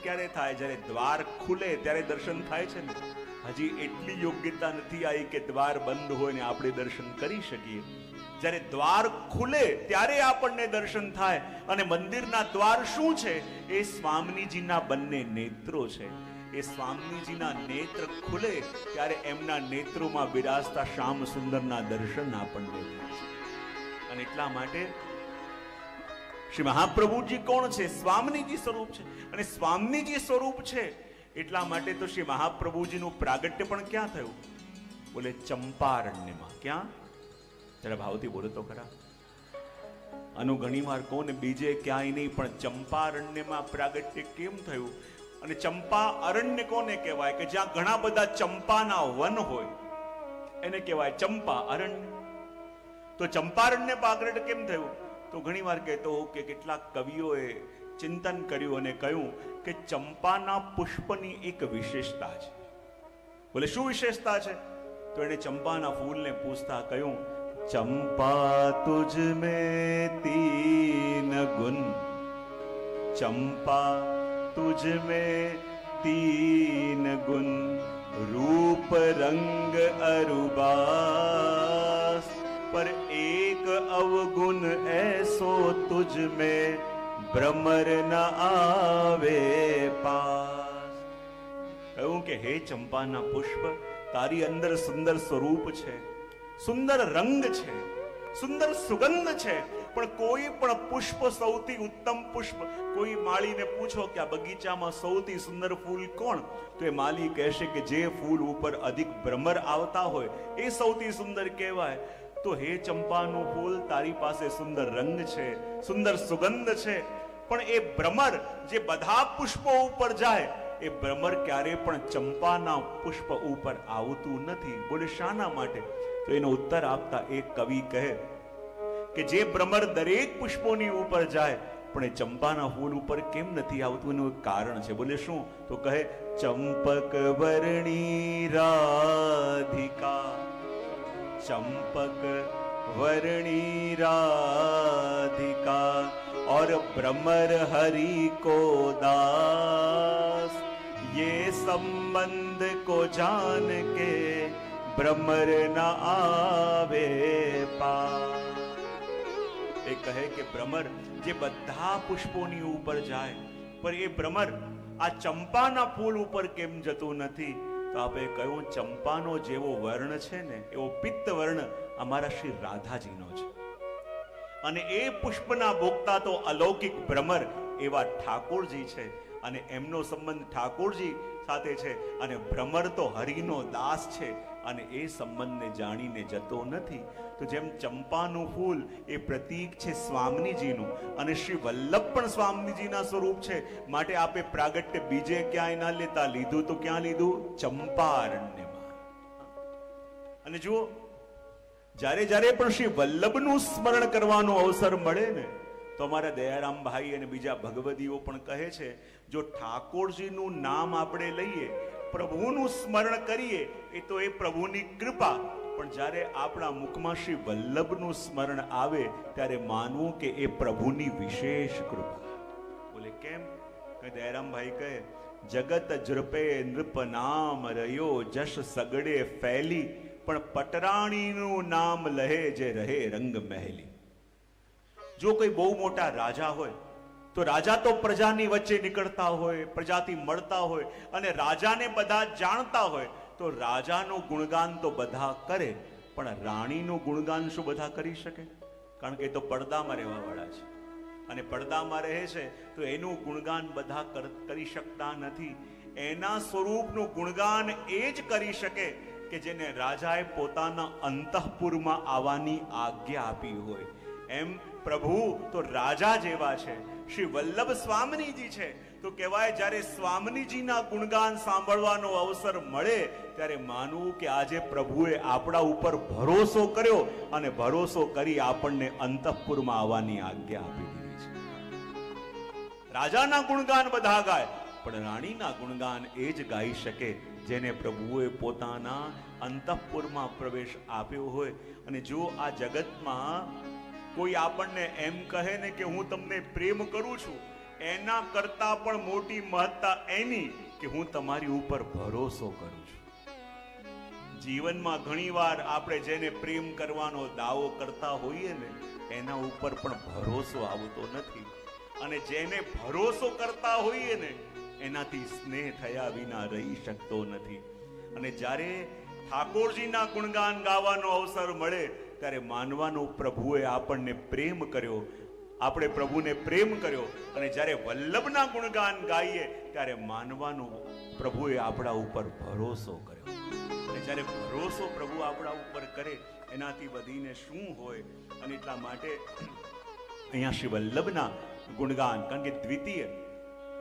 ક્યારે થાય? જ્યારે દ્વાર ખુલે ત્યારે દર્શન થાય છે ને. હજી એટલી યોગ્યતા નથી આવી કે દ્વાર બંધ હોય ને આપણે દર્શન કરી શકીએ. જ્યારે દ્વાર ખુલે ત્યારે આપણને દર્શન થાય. અને મંદિરના દ્વાર શું છે? એ સ્વામીજીના બંને નેત્રો છે. એ સ્વામીજીના નેત્ર ખુલે ત્યારે એમના નેત્રોમાં બિરાજતા શ્યામ સુંદરના દર્શન આપણને થાય છે. અને એટલા માટે શ્રી મહાપ્રભુજી કોણ છે? સ્વામીજી સ્વરૂપ છે. અને સ્વામીજી સ્વરૂપ છે એટલા માટે તો શ્રી મહાપ્રભુજીનું પ્રાગટ્ય પણ ક્યાં થયું? બોલે ચંપારણ્યમાં. ક્યાં? જરા ભાવથી બોલો તો ખરા. આનું ઘણી વાર કોને બીજે ક્યાંય નહીં, પણ ચંપારણ્યમાં પ્રાગટ્ય કેમ થયું? અને ચંપા અરણ્ય કોને કહેવાય? કે જ્યાં ઘણા બધા ચંપાના વન હોય એને કહેવાય ચંપા અરણ્ય. તો ચંપારણ્ય પ્રાગટ્ય કેમ થયું? તો ઘણી વાર કહેતો કે કેટલાક કવિઓએ ચિંતન કર્યું અને કહ્યું કે ચંપાના પુષ્પની એક વિશેષતા છે. બોલે શું વિશેષતા છે? તો એને ચંપાના ફૂલને પૂછતા કહ્યું, ચંપા તુજ મેં તીન ગુણ, ચંપા તુજ મેં તીન ગુણ, रूप रंग अरुबास, पर एक अवगुण ऐसो तुझ में भ्रमर न आवे पास. कहूं कि हे चंपाना पुष्प, तारी अंदर सुंदर स्वरूप છે, સુંદર રંગ છે, સુંદર સુગંધ છે, પણ કોઈ પણ પુષ્પ સૌથી ઉત્તમ પુષ્પ, કોઈ માળીને પૂછો કે આ બગીચામાં સૌથી સુંદર ફૂલ કોણ, તો એ માલી કહેશે કે જે ફૂલ ઉપર અધિક ભ્રમર આવતા હોય એ સૌથી સુંદર કહેવાય. તો હે ચંપાનું ફૂલ, તારી પાસે સુંદર રંગ છે, સુંદર સુગંધ છે, પણ એ ભ્રમર જે બધા પુષ્પો ઉપર જાય એ ભ્રમર ક્યારે પણ ચંપાના પુષ્પ ઉપર આવતું નથી. બોલે શાના માટે? તો એનો ઉત્તર આપતા એક કવિ કહે કે જે ભ્રમર દરેક પુષ્પોની ઉપર જાય પણ એ ચંપાના ફૂલ ઉપર કેમ નથી આવતું? એનું એક કારણ છે. બોલે શું? તો કહે ચંપક વર્ણી રાધિકા, चंपक वर्णी राधिका और भ्रमर हरि को दास, ये संबंध को जान के भ्रमर न आवे पास. એ કહે કે ભ્રમર જે બધા પુષ્પોની ઉપર જાય પણ એ ભ્રમર આ ચંપાના ફૂલ ઉપર કેમ જતું નથી? તો આપણે કહ્યું ચંપાનો જેવો વર્ણ છે ને એવો પિત્ત વર્ણ અમારા શ્રી રાધાજીનો છે. અને એ પુષ્પના ભોગતા તો અલૌકિક ભ્રમર એવા ઠાકોરજી છે અને એમનો સંબંધ ઠાકોરજી સાથે છે અને ભ્રમર તો હરિનો દાસ છે અને એ સંબંધને જાણીને જતો નથી. તો જેમ ચંપાનું ફૂલ એ પ્રતીક છે સ્વામીજીનું અને શ્રી વલ્લભ પણ સ્વામીજીના સ્વરૂપ છે, માટે આપે પ્રાગટ્ય બીજે ક્યાંય ના લેતા, લીધું તો ક્યાં લીધું? ચંપારણ્યમાં. અને જુઓ, જ્યારે જ્યારે પણ શ્રી વલ્લભનું સ્મરણ કરવાનો અવસર મળે ને તો અમારા દયારામ ભાઈ અને બીજા ભગવદીઓ પણ કહે છે, જો ઠાકોરજીનું નામ આપણે લઈએ, પ્રભુનું સ્મરણ કરીએ, એ તો એ પ્રભુની કૃપા, પણ જ્યારે આપણા મુખમાં શ્રી વલ્લભનું સ્મરણ આવે ત્યારે માનવું કે એ પ્રભુની વિશેષ કૃપા. બોલે કેમ? કે દયારામ ભાઈ કહે, જગત જૃપે નૃપ નામ રહ્યો, જશ સગડે ફેલી, પણ પટરાણીનું નામ લહે જે રહે રંગ મહેલી. જો કોઈ બહુ મોટા રાજા હોય તો રાજા તો પ્રજાની વચ્ચે નીકળતા હોય, પ્રજાથી મળતા હોય અને રાજાને બધા જાણતા હોય, તો રાજાનું ગુણગાન તો બધા કરે, પણ રાણીનું ગુણગાન શું બધા કરી શકે? કારણ કે એ તો પડદામાં રહેવા વાળા છે અને પડદામાં રહે છે, તો એનું ગુણગાન બધા કરી શકતા નથી. એના સ્વરૂપનું ગુણગાન એ જ કરી શકે કે જેને રાજાએ પોતાના અંતઃપુરમાં આવવાની આજ્ઞા આપી હોય. એમ પ્રભુ તો રાજા જેવા છે, શ્રી વલ્લભ સ્વામીજી છે, તો કહેવાય જ્યારે સ્વામીજીના ગુણગાન સાંભળવાનો અવસર મળે ત્યારે માનવું કે આજે પ્રભુએ આપણા ઉપર ભરોસો કર્યો અને ભરોસો કરી આપણને અંતઃપુરમાં આવવાની આજ્ઞા આપી દીધી છે. રાજાના ગુણગાન બધા ગાય, પણ રાણીના ગુણગાન એ જ ગાઈ શકે જેને પ્રભુએ પોતાના અંતઃપુરમાં પ્રવેશ આપ્યો હોય. અને જો આ જગતમાં કોઈ આપણને એમ કહે ને કે હું તમને પ્રેમ કરું છું, એના કરતા પણ મોટી મહત્તા એની કે હું તમારી ઉપર ભરોસો કરું છું. જીવનમાં ઘણીવાર આપણે જેને પ્રેમ કરવાનો દાવો કરતા હોઈએ ને એના ઉપર પણ ભરોસો આવતો નથી, અને જેને ભરોસો કરતા હોઈએ ને એનાથી સ્નેહ થયા વિના રહી શકતો નથી. અને જ્યારે ઠાકોરજીના ગુણગાન ગાવાનો અવસર મળે ત્યારે માનવાનું પ્રભુએ આપણને પ્રેમ કર્યો, આપણે પ્રભુને પ્રેમ કર્યો. અને જ્યારે વલ્લભના ગુણગાન ગાઈએ ત્યારે માનવાનું પ્રભુએ આપણા ઉપર ભરોસો કર્યો. અને જ્યારે ભરોસો પ્રભુ આપણા ઉપર કરે એનાથી વધીને શું હોય. અને એટલા માટે અહીંયા શ્રી વલ્લભના ગુણગાન, કારણ કે દ્વિતીય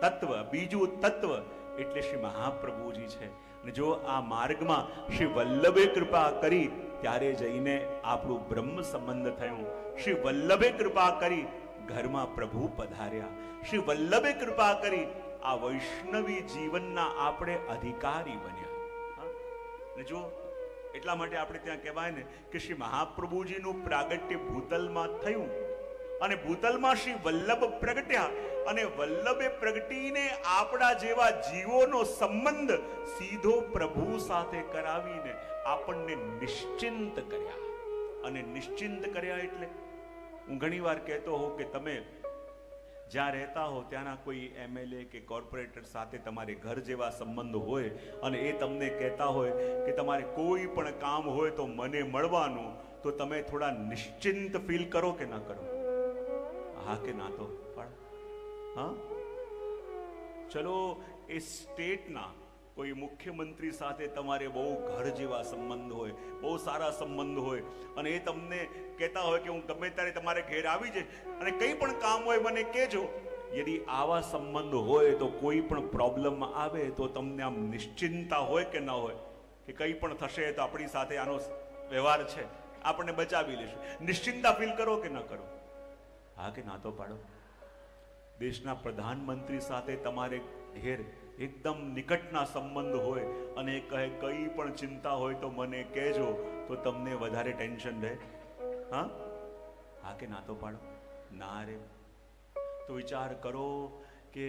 તત્વ, બીજું તત્વ એટલે શ્રી મહાપ્રભુજી છે. અને જો આ માર્ગમાં શ્રી વલ્લભે કૃપા કરી ત્યારે જઈને આપણું બ્રહ્મ સંબંધ થયું. શ્રી વલ્લભે કૃપા કરી ઘરમાં પ્રભુ પધાર્યા. શ્રી વલ્લભે કૃપા કરી આ વૈષ્ણવી જીવનના આપણે અધિકારી બન્યા. ને જો એટલા માટે આપણે ત્યાં કહેવાય ને કે શ્રી મહાપ્રભુજીનું પ્રાગટ્ય ભૂતલમાં થયું અને ભૂતલમાં શ્રી વલ્લભ પ્રગટ્યા અને વલ્લભે પ્રગટીને આપણા જેવા જીવોનો સંબંધ સીધો પ્રભુ સાથે કરાવીને આપણને નિશ્ચિંત કર્યા. અને નિશ્ચિંત કર્યા એટલે હું ઘણી વાર કહેતો હોઉં કે તમે જ્યાં રહેતા હો ત્યાંના કોઈ એમએલએ કે કોર્પોરેટર સાથે તમારે ઘર જેવા સંબંધ હોય અને એ તમને કહેતા હોય કે તમારે કોઈ પણ કામ હોય તો મને મળવાનું, તો તમે થોડા નિશ્ચિંત ફીલ કરો કે ના કરો? હા કે ના? તો પણ હા, ચલો એ સ્ટેટના કોઈ મુખ્યમંત્રી સાથે તમારે બહુ ઘર જેવા સંબંધ હોય, બહુ સારા સંબંધ હોય અને એ તમને કહેતા હોય કે હું ગમે ત્યારે તમારે ઘેર આવી જઈશ અને કંઈ પણ કામ હોય મને કહેજો. યદિ આવા સંબંધ હોય તો કોઈ પણ પ્રોબ્લેમ આવે તો તમને આમ નિશ્ચિંતા હોય કે ન હોય કે કંઈ પણ થશે તો આપણી સાથે આનો વ્યવહાર છે, આપણને બચાવી લેશે. નિશ્ચિંતા ફીલ કરો કે ન કરો? હા કે ના? તો પાડો. દેશના પ્રધાનમંત્રી સાથે તમારે ઘેર એકદમ નિકટના સંબંધ હોય અને એ કહે કઈ પણ ચિંતા હોય તો મને કહેજો, તો તમને વધારે ટેન્શન રહે? હા? હા કે ના? તો પાડો. ના રે. તો વિચાર કરો કે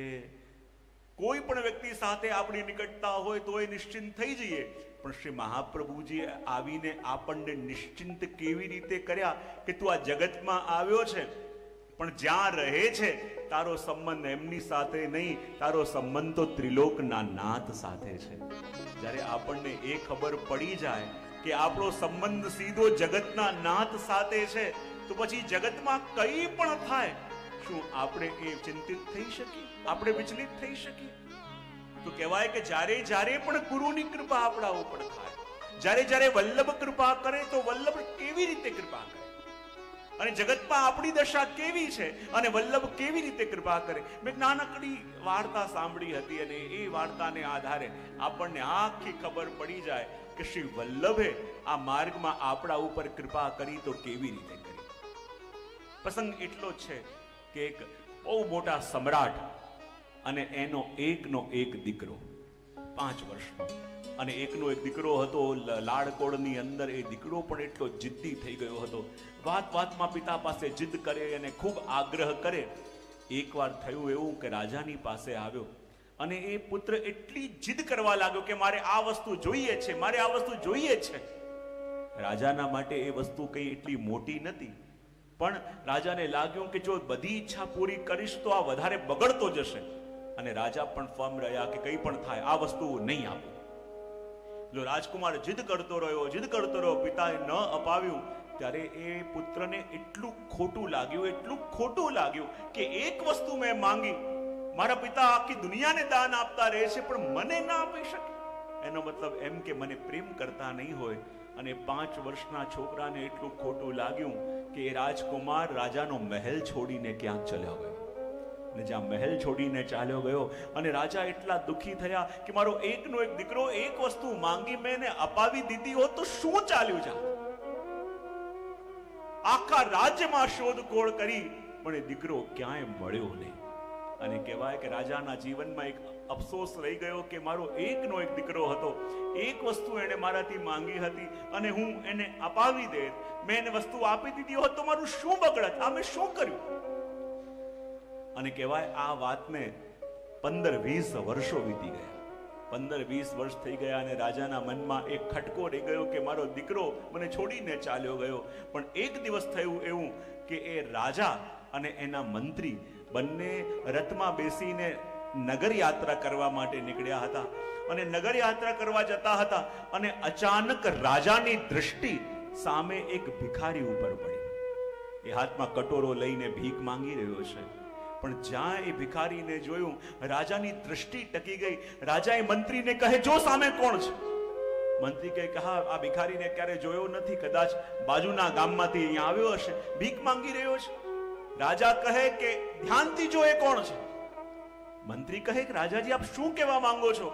કોઈ પણ વ્યક્તિ સાથે આપણી નિકટતા હોય તો એ નિશ્ચિંત થઈ જઈએ, પણ શ્રી મહાપ્રભુજી આવીને આપણને નિશ્ચિંત કેવી રીતે કર્યા કે તું આ જગતમાં આવ્યો છે પણ જ્યાં રહે છે તારો સંબંધ એમની સાથે નહીં, તારો સંબંધ તો ત્રિલોકના નાથ સાથે છે. જ્યારે આપણને એ ખબર પડી જાય કે આપણો સંબંધ સીધો જગતના નાથ સાથે છે તો પછી જગતમાં કંઈ પણ થાય શું આપણે એ ચિંતિત થઈ શકીએ? આપણે વિચલિત થઈ શકીએ? તો કહેવાય કે જ્યારે જ્યારે પણ ગુરુની કૃપા આપણા ઉપર થાય, જ્યારે જ્યારે વલ્લભ કૃપા કરે તો વલ્લભ કેવી રીતે કૃપા કરે અને જગતમાં આપણી દશા કેવી છે અને વલ્લભ કેવી રીતે કૃપા કરે. મેં નાનકડી વાર્તા સાંભળી હતી અને એ વાર્તાને આધારે આપણને આખી ખબર પડી જાય કે શ્રી વલ્લભે આ માર્ગમાં આપણા ઉપર કૃપા કરી તો કેવી રીતે કરી. પ્રસંગ એટલો જ છે કે એક બહુ મોટા સમ્રાટ અને એનો એકનો એક દીકરો, 5 વર્ષનો, અને એકનો એક દીકરો હતો લાડકોડની અંદર. એ દીકરો પણ એટલો જિદ્દી થઈ ગયો હતો, વાત વાતમાં પિતા પાસે જિદ કરે અને ખૂબ આગ્રહ કરે. એકવાર થયું એવું કે રાજાની પાસે આવ્યો અને એ પુત્ર એટલી જિદ કરવા લાગ્યો કે મારે આ વસ્તુ જોઈએ છે, મારે આ વસ્તુ જોઈએ છે. રાજાના માટે એ વસ્તુ કંઈ એટલી મોટી નથી, પણ રાજાને લાગ્યું કે જો બધી ઈચ્છા પૂરી કરીશ તો આ વધારે બગડતો જશે. અને રાજા પણ ફર્મ રહ્યા કે કંઈ પણ થાય આ વસ્તુ નહીં આપું. જો રાજકુમાર જીદ કરતો રહ્યો, પિતાએ ન અપાવ્યું ત્યારે એ પુત્રને એટલું ખોટું લાગ્યું કે એક વસ્તુ મેં માંગી, મારા પિતા આખી દુનિયાને દાન આપતા રહે છે પણ મને ના આપી શકે. એનો મતલબ એમ કે મને પ્રેમ કરતા નહીં હોય. અને 5 વર્ષના છોકરાને એટલું ખોટું લાગ્યું કે એ રાજકુમાર રાજાનો મહેલ છોડીને ક્યાંક ચાલ્યો ગયો. અને જ્યાં મહેલ છોડીને ચાલ્યો ગયો અને રાજા એટલા દુઃખી થયા કે મારો એકનો એક દીકરો એક વસ્તુ માંગી મેં અપાવી દીધી હોત તો શું ચાલ્યું જાત. આખા રાજ્યમાં શોધખોળ કરી પણ એ દીકરો ક્યાંય મળ્યો નહીં. અને કહેવાય કે રાજાના જીવનમાં એક અફસોસ રહી ગયો કે મારો એકનો એક દીકરો હતો, એક વસ્તુ એને મારાથી માંગી હતી અને હું એને અપાવી દે, મેં એને વસ્તુ આપી દીધી હોત તો મારું શું બગડત, આ મેં શું કર્યું. અને કહેવાય આ વાતને 15-20 વર્ષો વીતી ગયા. 15-20 વર્ષ થઈ ગયા અને રાજાના મનમાં એક ખટકો રહી ગયો કે મારો દીકરો મને છોડીને ચાલ્યો ગયો. પણ એક દિવસ થયું એવું કે એ રાજા અને એના મંત્રી બંને રથમાં બેસીને નગર યાત્રા કરવા માટે નીકળ્યા હતા. અને નગર યાત્રા કરવા જતા હતા અને અચાનક રાજાની દૃષ્ટિ સામે એક ભિખારી ઉપર પડી. એ હાથમાં કટોરો લઈને ભીખ માંગી રહ્યો છે. પણ જ્યાં એ ભિખારીને જોયું, રાજાની દૃષ્ટિ ટકી ગઈ. રાજાએ મંત્રીને કહે, જો સામે કોણ છે? મંત્રી કહે કે હા, આ ભિખારીને ક્યારે જોયો નથી, કદાચ બાજુના ગામમાંથી અહીંયા આવ્યો હશે, ભીખ માંગી રહ્યો છે. રાજા કહે કે ધ્યાનથી જો એ કોણ છે. મંત્રી કહે કે રાજાજી, આપ શું કહેવા માંગો છો?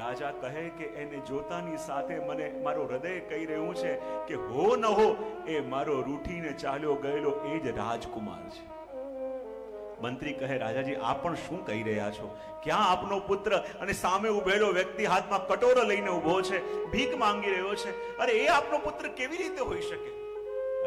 રાજા કહે કે એને જોતાની સાથે મને મારું હૃદય કહી રહ્યું છે કે હો ન હો એ મારો રૂઠીને ચાલ્યો ગયેલો એ જ રાજકુમાર છે. મંત્રી કહે, રાજાજી આપ પણ શું કહી રહ્યા છો? ક્યાં આપનો પુત્ર? અને સામે ઉભેલો વ્યક્તિ હાથમાં કટોરો લઈને ઉભો છે, ભીખ માંગી રહ્યો છે. અરે એ આપનો પુત્ર કેવી રીતે હોઈ શકે?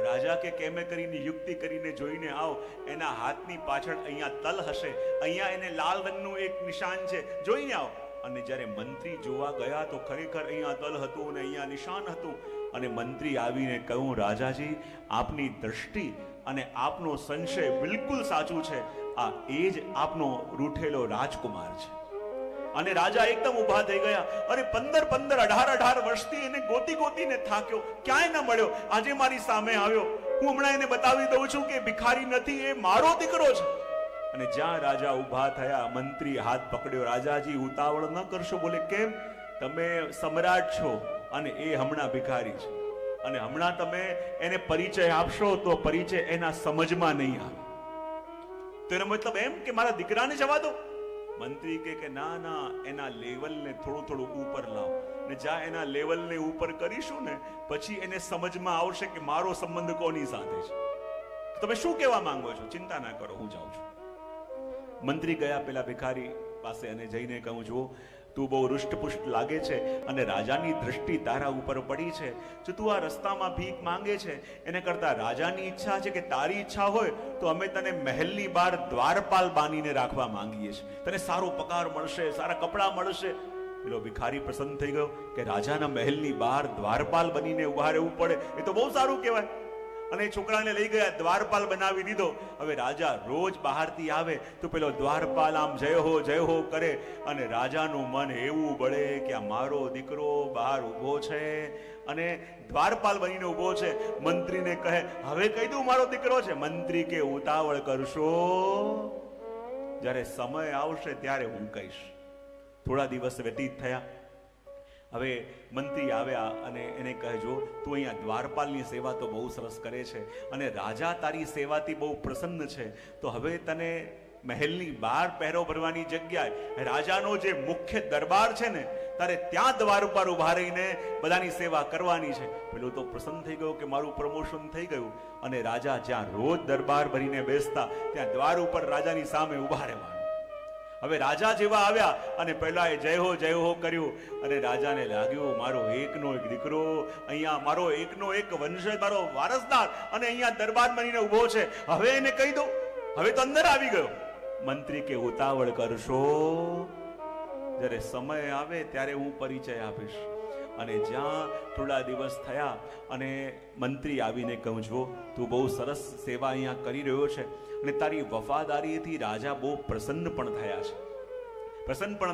રાજા કે કેમે કરીને યુક્તિ કરીને જોઈને આવ, એના હાથની પાછળ અહીંયા તલ હશે, અહીંયા એને લાલ રંગનું એક નિશાન છે, જોઈને આવ. અને જ્યારે મંત્રી જોવા ગયા તો ખરેખર અહીંયા તલ હતું અને અહીંયા નિશાન હતું. અને મંત્રી આવીને કહ્યું, રાજાજી આપની દૃષ્ટિ અને આપનો સંશય બિલકુલ સાચું છે. આ એ જ આપનો રૂઠેલો રાજકુમાર છે. અને રાજા એકદમ ઊભા થઈ ગયા. અરે 15, 18 વર્ષથી એને ગોતીને થાક્યો, ક્યાંય ન મળ્યો. આજે મારી સામે આવ્યો. હું હમણાં એને બતાવી દઉં છું કે ભિખારી નથી, એ મારો દીકરો છે. અને જ્યાં રાજા ઊભા થયા, મંત્રી હાથ પકડ્યો. રાજાજી ઉતાવળ ન કરશો. બોલે, કેમ? તમે સમ્રાટ છો અને એ હમણાં ભિખારી છે. અને હમણાં તમે એને પરિચય આપશો તો પરિચય એના સમજમાં નહીં આવે. તો એનો મતલબ એમ કે મારા દીકરાને જવા દો. મંત્રી કે ના ના, એના લેવલને થોડું ઉપર લાવો. ને જ્યાં એના લેવલને ઉપર કરીશું ને, પછી એને સમજમાં આવશે કે મારો સંબંધ કોની સાથે છે. તમે શું કહેવા માંગો છો? ચિંતા ના કરો, હું જાઉં છું. મંત્રી ગયા પેલા ભિખારી પાસે અને જઈને કહું, જો તું બહુ રૂષ્ટપુષ્ટ લાગે છે અને રાજાની દૃષ્ટિ તારા ઉપર પડી છે. જો તું આ રસ્તામાં ભીખ માંગે છે, એને કરતા રાજાની ઈચ્છા છે કે તારી ઈચ્છા હોય તો અમે તને મહેલની બહાર દ્વારપાલ બાંધીને રાખવા માંગીએ છીએ. તને સારો પગાર મળશે, સારા કપડાં મળશે. પેલો ભિખારી પ્રસન્ન થઈ ગયો કે રાજાના મહેલની બહાર દ્વારપાલ બનીને ઉભા રહેવું પડે, એ તો બહુ સારું કહેવાય. અને છોકરાને લઈ ગયા, દ્વારપાલ બનાવી દીધો. હવે રાજા રોજ બહારથી આવે તો પેલો દ્વારપાલ આમ જય હો કરે. અને રાજાનું મન એવું બળે કે આ મારો દીકરો બહાર ઊભો છે અને દ્વારપાલ બનીને ઊભો છે. મંત્રીને કહે, હવે કહી દઉં મારો દીકરો છે? મંત્રી કે ઉતાવળ કરશો, જ્યારે સમય આવશે ત્યારે હું કહીશ. થોડા દિવસ વ્યતીત થયા. હવે મંત્રી આવ્યા અને એને કહેજો, તું અહીંયા દ્વારપાલની સેવા તો બહુ સરસ કરે છે અને રાજા તારી સેવાથી બહુ પ્રસન્ન છે. તો હવે તને મહેલની બહાર પહેરો ભરવાની જગ્યાએ રાજાનો જે મુખ્ય દરબાર છે ને, તારે ત્યાં દ્વાર ઉપર ઉભા રહીને બધાની સેવા કરવાની છે. પેલો તો પ્રસન્ન થઈ ગયો કે મારું પ્રમોશન થઈ ગયું. અને રાજા જ્યાં રોજ દરબાર ભરીને બેસતા, ત્યાં દ્વાર ઉપર રાજાની સામે ઉભા રહેવાનું. હવે રાજા જેવા આવ્યા અને પહેલા એ જય હો કર્યું. અને રાજાને લાગ્યું, મારો એકનો એક દીકરો અહીંયા, મારો એકનો એક વંશજ, મારો વારસદાર, અને અહીંયા દરબાર બનીને ઉભો છે. હવે એને કહી દો. હવે તો અંદર આવી ગયો. મંત્રી કે ઉતાવળ કરશો, જ્યારે સમય આવે ત્યારે હું પરિચય આપીશ. અને જ્યાં થોડા દિવસ થયા અને મંત્રી આવીને કહું, જો તું બહુ સરસ સેવા અહીંયા કરી રહ્યો છે અને તારી વફાદારીથી રાજા બહુ પ્રસન્ન પણ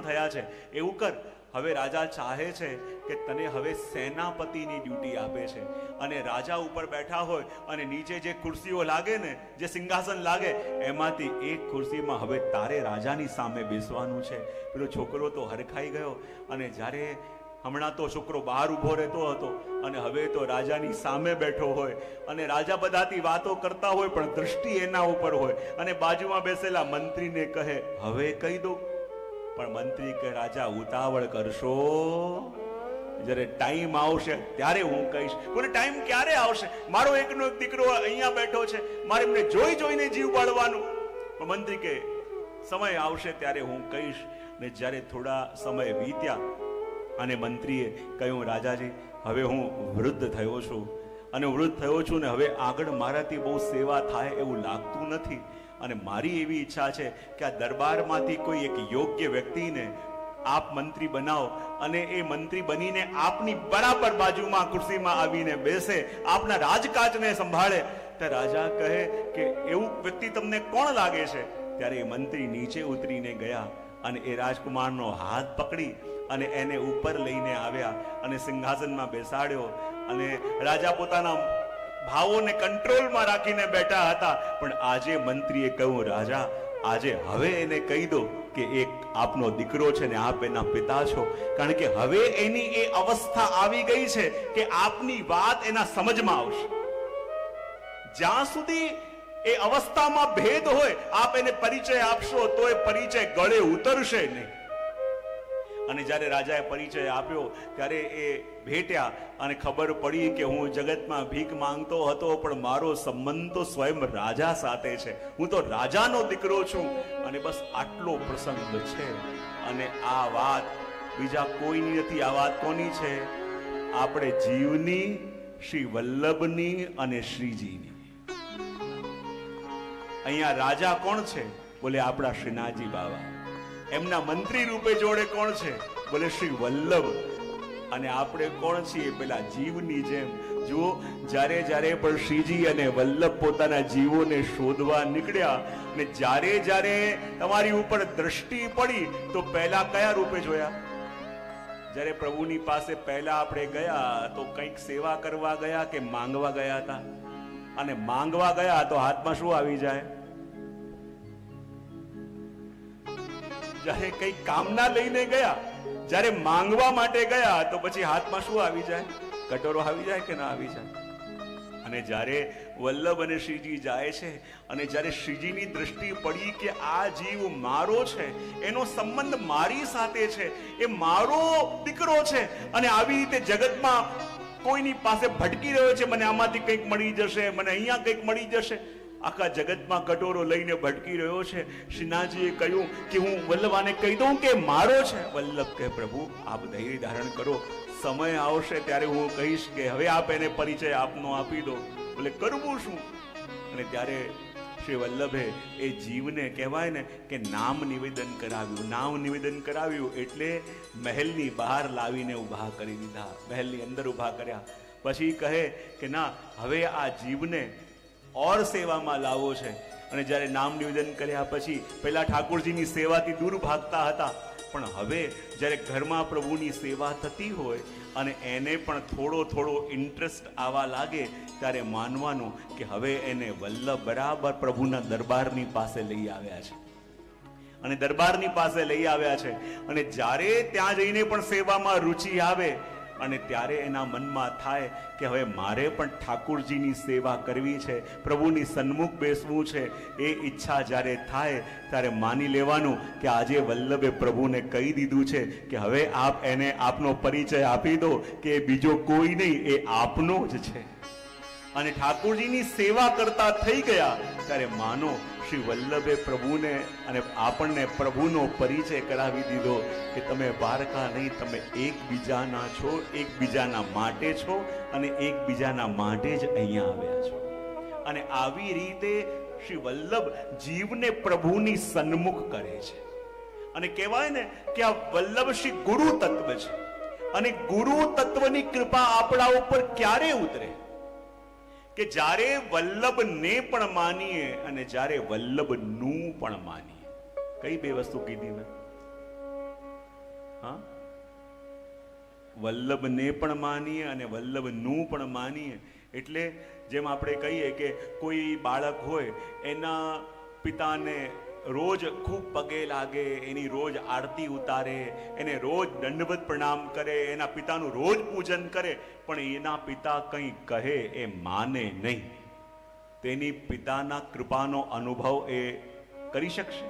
થયા છે. એવું કર, હવે રાજા ચાહે છે કે તને હવે સેનાપતિની ડ્યુટી આપે છે. અને રાજા ઉપર બેઠા હોય અને નીચે જે ખુરશીઓ લાગે ને, જે સિંહાસન લાગે, એમાંથી એક ખુરશીમાં હવે તારે રાજાની સામે બેસવાનું છે. પેલો છોકરો તો હરખાઈ ગયો. અને જ્યારે હમણાં તો છોકરો બહાર ઊભો રહેતો હતો અને હવે તો રાજાની સામે બેઠો હોય અને રાજા બધાથી વાતો કરતા હોય પણ દૃષ્ટિ એના ઉપર હોય. અને બાજુમાં બેસેલા મંત્રીને કહે, હવે કહી દો. પણ મંત્રી કે રાજા ઉતાવળ કરશો, જ્યારે ટાઈમ આવશે ત્યારે હું કહીશ. બોલે, ટાઈમ ક્યારે આવશે? મારો એકનો એક દીકરો અહીંયા બેઠો છે, મારે એમને જોઈને જીવ બાળવાનું. પણ મંત્રી કે સમય આવશે ત્યારે હું કહીશ. ને જ્યારે થોડા સમય વીત્યા અને મંત્રીએ કહ્યું, રાજાજી હવે હું વૃદ્ધ થયો છું અને વૃદ્ધ થયો છું ને હવે આગળ મારાથી બહુ સેવા થાય એવું લાગતું નથી. અને મારી એવી ઈચ્છા છે કે આ દરબારમાંથી કોઈ એક યોગ્ય વ્યક્તિને આપ મંત્રી બનાવો અને એ મંત્રી બનીને આપની બરાબર બાજુમાં ખુરશીમાં આવીને બેસે, આપના રાજકાજને સંભાળે. ત્યારે રાજા કહે કે એવું વ્યક્તિ તમને કોણ લાગે છે? ત્યારે એ મંત્રી નીચે ઉતરીને ગયા અને એ રાજકુમારનો હાથ પકડી અને એને ઉપર લઈને આવ્યા અને સિંહાસનમાં બેસાડ્યો. અને રાજા પોતાના ભાવોને કંટ્રોલમાં રાખીને બેઠા હતા. પણ આજે મંત્રીએ કહ્યું, રાજા આજે હવે એને કહી દો કે એક આપનો દીકરો છે ને આપ એના પિતા છો. કારણ કે હવે એની એ અવસ્થા આવી ગઈ છે કે આપની વાત એના સમજમાં આવશે. જ્યાં સુધી એ અવસ્થામાં ભેદ હોય, આપ એને પરિચય આપશો તો એ પરિચય ગળે ઉતરશે નહીં. અને જ્યારે રાજાએ પરિચય આપ્યો ત્યારે એ ભેટ્યા અને ખબર પડી કે હું જગતમાં ભીખ માંગતો હતો પણ મારો સંબંધ તો સ્વયં રાજા સાથે છે, હું તો રાજાનો દીકરો છું. અને બસ આટલો પ્રસંગ છે. અને આ વાત બીજા કોઈની નથી. આ વાત કોની છે? આપણે જીવની, શ્રી વલ્લભની અને શ્રીજીની. અહીંયા રાજા કોણ છે? બોલે આપણા શ્રીનાથજી બાબા. એમના મંત્રી રૂપે જોડે કોણ છે? બોલે શ્રી વલ્લભ. અને આપણે કોણ છીએ? પેલા જીવની જેમ. જુઓ, જ્યારે જ્યારે પણ શ્રીજી અને વલ્લભ પોતાના જીવોને શોધવા નીકળ્યા ને જ્યારે જ્યારે તમારી ઉપર દ્રષ્ટિ પડી તો પહેલા કયા રૂપે જોયા? જ્યારે પ્રભુની પાસે પહેલા આપણે ગયા તો કંઈક સેવા કરવા ગયા કે માંગવા ગયા હતા? અને માંગવા ગયા તો હાથમાં શું આવી જાય? જ્યારે કઈ કામના લઈને ગયા, જ્યારે માંગવા માટે ગયા તો પછી હાથમાં શું આવી જાય? કટોરો આવી જાય કે ના આવી જાય? અને જ્યારે વલ્લભ અને શ્રીજી જાય છે અને જ્યારે શ્રીજીની દ્રષ્ટિ પડી કે આ જીવ મારો છે, એનો સંબંધ મારી સાથે છે, એ મારો દીકરો છે અને આવી રીતે જગતમાં કોઈની પાસે ભટકી રહ્યો છે, મને આમાંથી કંઈક મળી જશે, મને અહીંયા કંઈક મળી જશે, આખા જગતમાં કટોરો લઈને ભટકી રહ્યો છે. શ્રીનાથજીએ કહ્યું કે હું વલ્લભાને કહી દઉં કે મારો છે. વલ્લભ કહે, પ્રભુ આપ ધૈર્ય ધારણ કરો, સમય આવશે ત્યારે હું કહીશ કે હવે આપ એને પરિચય આપનો આપી દો. બોલે કરવું શું? અને ત્યારે શ્રી વલ્લભે એ જીવને કહેવાય ને કે નામ નિવેદન કરાવ્યું. નામ નિવેદન કરાવ્યું એટલે મહેલની બહાર લાવીને ઊભા કરી દીધા, મહેલની અંદર ઊભા કર્યા. પછી કહે કે ના, હવે આ જીવને ઓર સેવામાં લાવો છે. અને જ્યારે નામ નિવેદન કર્યા પછી પહેલા ઠાકોરજીની સેવાથી દૂર ભાગતા હતા, પણ હવે જ્યારે ઘરમાં પ્રભુની સેવા થતી હોય અને એને પણ થોડો થોડો ઇન્ટરેસ્ટ આવવા લાગે ત્યારે માનવાનું કે હવે એને વલ્લભ બરાબર પ્રભુના દરબારની પાસે લઈ આવ્યા છે. અને દરબારની પાસે લઈ આવ્યા છે અને જ્યારે ત્યાં જઈને પણ સેવામાં રુચિ આવે અને ત્યારે એના મનમાં થાય કે હવે મારે પણ ઠાકુરજીની સેવા કરવી છે, પ્રભુની સન્મુખ બેસવું છે. એ ઈચ્છા જ્યારે થાય ત્યારે માની લેવાનું કે આજે વલ્લભે પ્રભુને કહી દીધું છે કે હવે આપ એને આપનો પરિચય આપી દો કે બીજો કોઈ નહીં, એ આપનો જ છે. અને ઠાકુરજીની સેવા કરતા થઈ ગયા ત્યારે માનો શ્રી વલ્લભે પ્રભુને અને આપણને પ્રભુનો પરિચય કરાવી દીધો કે તમે પારકા નહીં, તમે એકબીજાના છો, એકબીજાના માટે છો અને એકબીજાના માટે જ અહીંયા આવ્યા છો. અને આવી રીતે શ્રી વલ્લભ જીવને પ્રભુની સન્મુખ કરે છે. અને કહેવાય ને કે આ વલ્લભ શ્રી ગુરુ તત્વ છે. અને ગુરુ તત્વની કૃપા આપણા ઉપર ક્યારે ઉતરે? કે જ્યારે વલ્લભને પણ માનીએ અને જ્યારે વલ્લભનું પણ માનીએ. કઈ બે વસ્તુ કીધી મેં? હા, વલ્લભને પણ માનીએ અને વલ્લભનું પણ માનીએ. એટલે જેમ આપણે કહીએ કે કોઈ બાળક હોય, એના પિતાને રોજ ખૂબ પગે લાગે, એની રોજ આરતી ઉતારે, એને રોજ દંડવત પ્રણામ કરે, એના પિતાનું રોજ પૂજન કરે, પણ એના પિતા કંઈ કહે એ માને નહીં. તેની પિતાના કૃપાનો અનુભવ એ કરી શકશે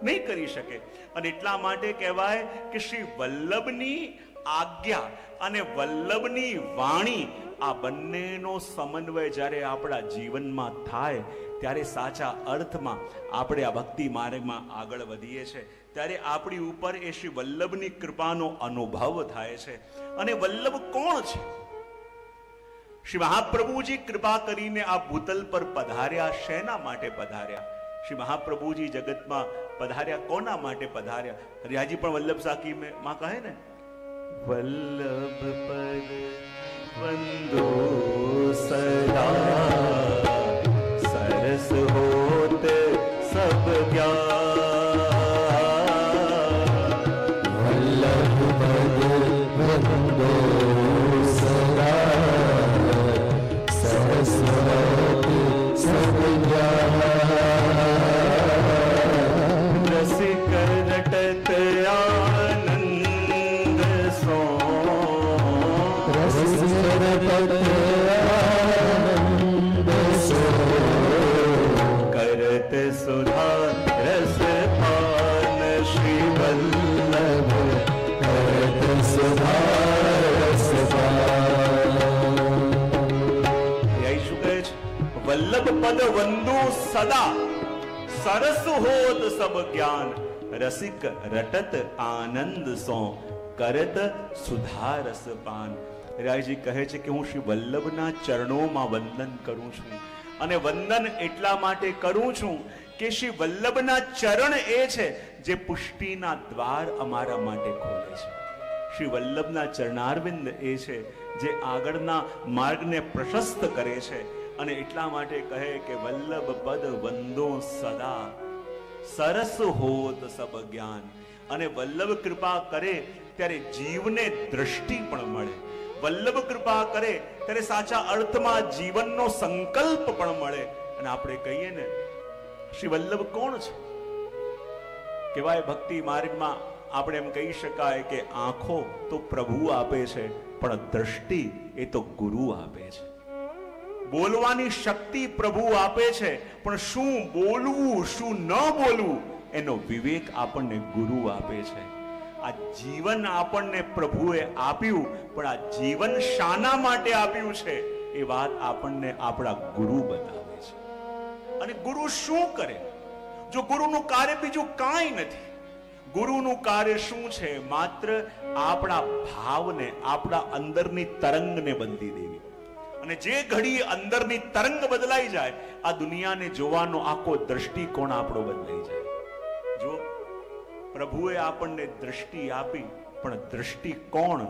નહીં, કરી શકે. અને એટલા માટે કહેવાય કે શ્રી વલ્લભની આજ્ઞા અને વલ્લભની વાણી, આ બંનેનો સમન્વય જ્યારે આપણા જીવનમાં થાય ત્યારે સાચા અર્થમાં આપણે આ ભક્તિ માર્ગમાં આગળ વધીએ છીએ. ત્યારે આપણી ઉપર એ શ્રી વલ્લભની કૃપાનો અનુભવ થાય છે. અને વલ્લભ કોણ છે? શ્રી મહાપ્રભુજી કૃપા કરીને આ ભૂતલ પર પધાર્યા. શેના માટે પધાર્યા? શ્રી મહાપ્રભુજી જગતમાં પધાર્યા, કોના માટે પધાર્યા? હરિયાજી પણ વલ્લભ સાખી માં કહે ને, વલ્લભ પદ વંદો સદા, સરસ હોત સબ જ્ઞાન, વલ્લભ પદ વંદો સદા, સરસ હોત સબ જ્ઞાન, રસિક રટત આનંદ સો, રસિક રટત આનંદ સો, કરત સુધા રસ પાન શ્રી વલ્લભ, કરત સુધા રસ પાન. શું કહે છે? વલ્લભ પદ વંદુ સદા, સરસ હોત સબ જ્ઞાન, રસિક રટત આનંદ સો, કરત સુધા રસ પાન. રાયજી કહે છે કે હું શ્રી વલ્લભના ચરણોમાં વંદન કરું છું, અને વંદન એટલા માટે કરું છું કે શ્રી વલ્લભના ચરણ એ છે જે પુષ્ટિના દ્વાર અમારા માટે ખોલે છે. શ્રી વલ્લભના ચરણારવિંદ એ છે જે આગળના માર્ગને પ્રશસ્ત કરે છે. અને એટલા માટે કહે કે વલ્લભ પદ વંદો સદા, સરસ હોત સબ જ્ઞાન. અને વલ્લભ કૃપા કરે ત્યારે જીવને દ્રષ્ટિ પણ મળે. વલ્લભ કૃપા કરે ત્યારે સાચા અર્થમાં જીવનનો સંકલ્પ પણ મળે. અને આપણે કહીએ ને, શ્રી વલ્લભ કોણ છે? કહેવાય ભક્તિ માર્ગમાં આપણે એમ કહી શકાય કે આંખો તો પ્રભુ આપે છે, પણ દ્રષ્ટિ એ તો ગુરુ આપે છે. બોલવાની શક્તિ પ્રભુ આપે છે, પણ શું બોલવું શું ન બોલવું એનો વિવેક આપણને ગુરુ આપે છે. આ જીવન આપણને પ્રભુએ આપ્યું, પણ આ જીવન શાના માટે આપ્યું છે એ વાત આપણને આપણા ગુરુ બતાવે છે. અને ગુરુ શું કરે? જો ગુરુનું કાર્ય બીજું કાંઈ નથી. ગુરુનું કાર્ય શું છે? માત્ર આપણા ભાવને, આપણા અંદરની તરંગને બંધી દેવી. અને જે ઘડી અંદરની તરંગ બદલાઈ જાય, આ દુનિયાને જોવાનો આખો દ્રષ્ટિકોણ આપણો બદલાઈ જાય. જો પ્રભુએ આપણને દ્રષ્ટિ આપી, પણ દ્રષ્ટિકોણ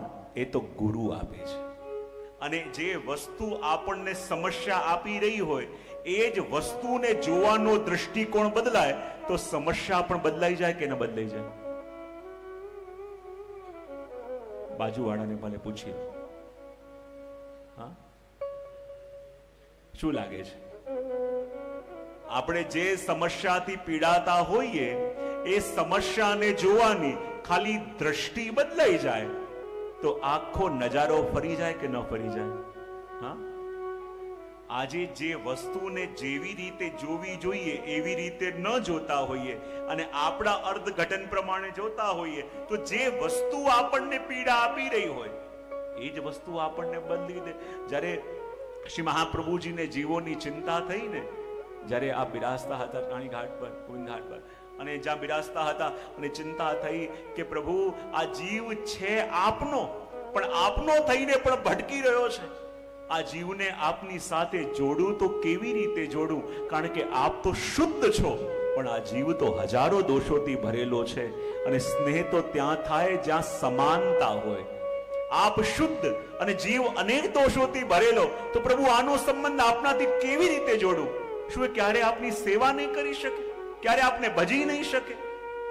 એ તો ગુરુ આપે છે. અને જે વસ્તુ આપણને સમસ્યા આપી રહી હોય એ જ વસ્તુને જોવાનો દ્રષ્ટિકોણ બદલાય તો સમસ્યા પણ બદલાઈ જાય કે ન બદલાઈ જાય? બાજુવાળાને ભલે પૂછી લો. હા, શું લાગે છે? આપણે જે સમસ્યાથી પીડાતા હોઈએ એ સમસ્યાને જોવાની ખાલી દ્રષ્ટિ બદલાઈ જાય તો આખો નજારો ફરી જાય કે ન ફરી જાય? હા, આજે જે વસ્તુને જેવી રીતે જોવી જોઈએ એવી રીતે ન જોતા હોઈએ અને આપણા અર્થઘટન પ્રમાણે જોતા હોઈએ તો જે વસ્તુ આપણને પીડા આપી રહી હોય એ જ વસ્તુ આપણને બદલી દે. જ્યારે શ્રી મહાપ્રભુજીને જીવોની ચિંતા થઈ ને, જ્યારે આ બિરાજતા હતા કાણી ઘાટ પર, ગોવિંદ ઘાટ પર, અને જ્યાં બિરાજતા હતા અને ચિંતા થઈ કે પ્રભુ આ જીવ છે આપનો, પણ આપનો થઈને પણ ભટકી રહ્યો છે. આ જીવને આપની સાથે જોડું તો કેવી રીતે જોડું? કારણ કે આપ તો શુદ્ધ છો, પણ આ જીવ તો હજારો દોષોથી ભરેલો છે. અને સ્નેહ તો ત્યાં થાય જ્યાં સમાનતા હોય. આપ શુદ્ધ અને જીવ અનેક દોષોથી ભરેલો, તો પ્રભુ આનો સંબંધ આપનાથી કેવી રીતે જોડું? શું એ ક્યારે આપની સેવા નહીં કરી શકે? ક્યારે આપને ભજી નહીં શકે?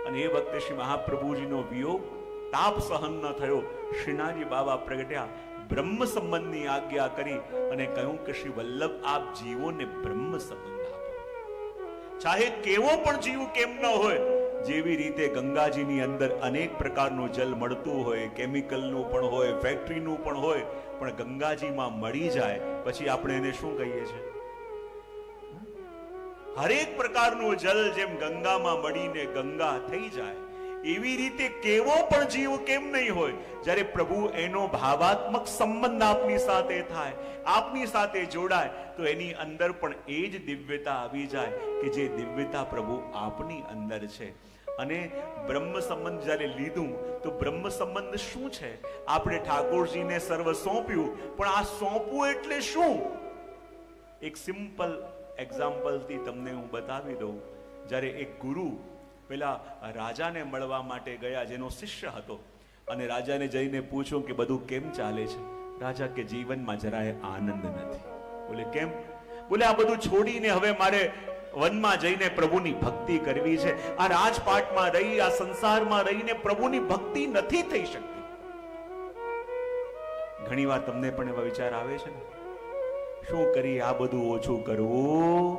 અને એ વખતે શ્રી મહાપ્રભુજીનો વિયોગ તાપ સહન ન થયો. શ્રીનાજી બાબા પ્રગટ્યા, બ્રહ્મ સંબંધની આજ્ઞા કરી અને કહ્યું કે શ્રી વલ્લભ આપ જીવોને બ્રહ્મ સંબંધ આપો. ચાહે કેવો પણ જીવ કેમ ન હોય, જેવી રીતે ગંગાજીની અંદર અનેક પ્રકારનું જલ મળતું હોય, કેમિકલનું પણ હોય, ફેક્ટરીનું પણ હોય, પણ ગંગાજીમાં મળી જાય પછી આપણે એને શું કહીએ છીએ? હરેક પ્રકારનું જલ જેમ ગંગામાં મળીને ગંગા થઈ જાય, એવી રીતે કેવો પણ જીવ કેમ નહીં હોય, જ્યારે પ્રભુ એનો ભાવાત્મક સંબંધ આપની સાથે થાય, આપની સાથે જોડાય, તો એની અંદર પણ એ જ દિવ્યતા આવી જાય કે જે દિવ્યતા પ્રભુ આપની અંદર છે. અને બ્રહ્મ સંબંધ જ્યારે લીધું તો બ્રહ્મ સંબંધ શું છે? આપણે ઠાકોરજીને સર્વ સોંપ્યું, પણ આ સોંપવું એટલે શું? એક સિમ્પલ એક્ઝામ્પલથી તમને હું બતાવી દઉં. જ્યારે એક ગુરુ પેલા રાજાને મળવા માટે ગયા, જેનો શિષ્ય હતો, અને રાજાને જઈને પૂછ્યું કે બધું કેમ ચાલે છે? રાજા કે જીવનમાં જરાય આનંદ નથી. બોલે કેમ? બોલે આ બધું છોડીને હવે મારે વનમાં જઈને પ્રભુની ભક્તિ કરવી છે. આ રાજપાટમાં રહી, આ સંસારમાં રહીને પ્રભુની ભક્તિ નથી થઈ શકતી. ઘણીવાર તમને પણ એવા વિચાર આવે છે ને, શું કરી આ બધું ઓછું કરવું,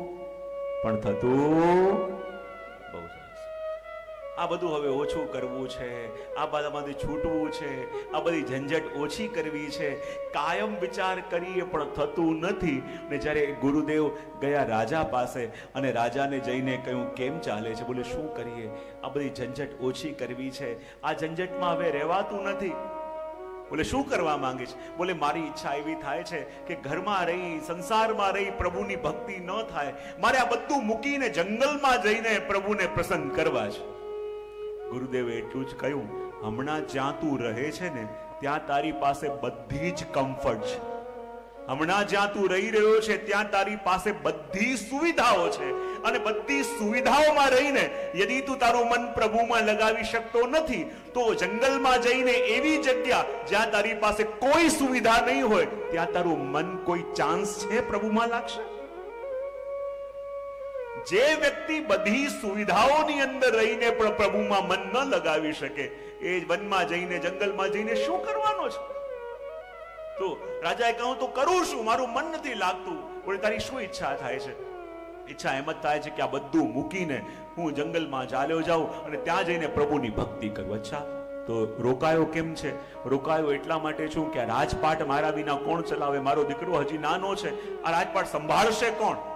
પણ થતું બહુ સરસ. આ બધું હવે ઓછું કરવું છે, આ બધામાંથી છૂટવું છે, આ બધી ઝંઝટ ઓછી કરવી છે, કાયમ વિચાર કરીએ પણ થતું નથી. ને જ્યારે ગુરુદેવ ગયા રાજા પાસે અને રાજાને જઈને કહ્યું કેમ ચાલે છે? બોલે શું કરીએ, આ બધી ઝંઝટ ઓછી કરવી છે, આ ઝંઝટમાં હવે રહેવાતું નથી. બોલે શું કરવા માંગે છે? બોલે મારી ઈચ્છા એવી થાય છે કે ઘરમાં રહી, સંસારમાં રહી પ્રભુની ભક્તિ ન થાય, મારે આ બધું મૂકીને જંગલમાં જઈને પ્રભુને પ્રસન્ન કરવા છે. ગુરુદેવે એટલું જ કહ્યું, હમણાં જ્યાં તું રહે છે ને ત્યાં તારી પાસે બધી જ કમ્ફર્ટ છે. હમણાં જ્યાં તું રહી રહ્યો છે ત્યાં તારી પાસે બધી સુવિધાઓ છે, અને બધી સુવિધાઓમાં રહીને યદિ તું તારું મન પ્રભુમાં લગાવી શકતો નથી, તો જંગલમાં જઈને એવી જગ્યા જ્યાં તારી પાસે કોઈ સુવિધા નહીં હોય, ત્યાં તારું મન કોઈ ચાન્સ છે પ્રભુમાં લાગશે? જે વ્યક્તિ બધી સુવિધાઓની અંદર રહીને પણ પ્રભુમાં મન ન લગાવી શકે, એ વનમાં જઈને, જંગલમાં જઈને શું કરવાનો છે? તો રાજાએ કહ્યું તો કરું શું, મારું મન નથી લાગતું. બોલે તારી શું ઈચ્છા થાય છે? ઈચ્છા એમ જ થાય છે કે આ બધું મૂકીને હું જંગલમાં ચાલ્યો જાઉં અને ત્યાં જઈને પ્રભુની ભક્તિ કરું. અચ્છા, તો રોકાયો કેમ છે? રોકાયો એટલા માટે છું કે આ રાજપાટ મારા વિના કોણ ચલાવે? મારો દીકરો હજી નાનો છે, આ રાજપાટ સંભાળશે કોણ?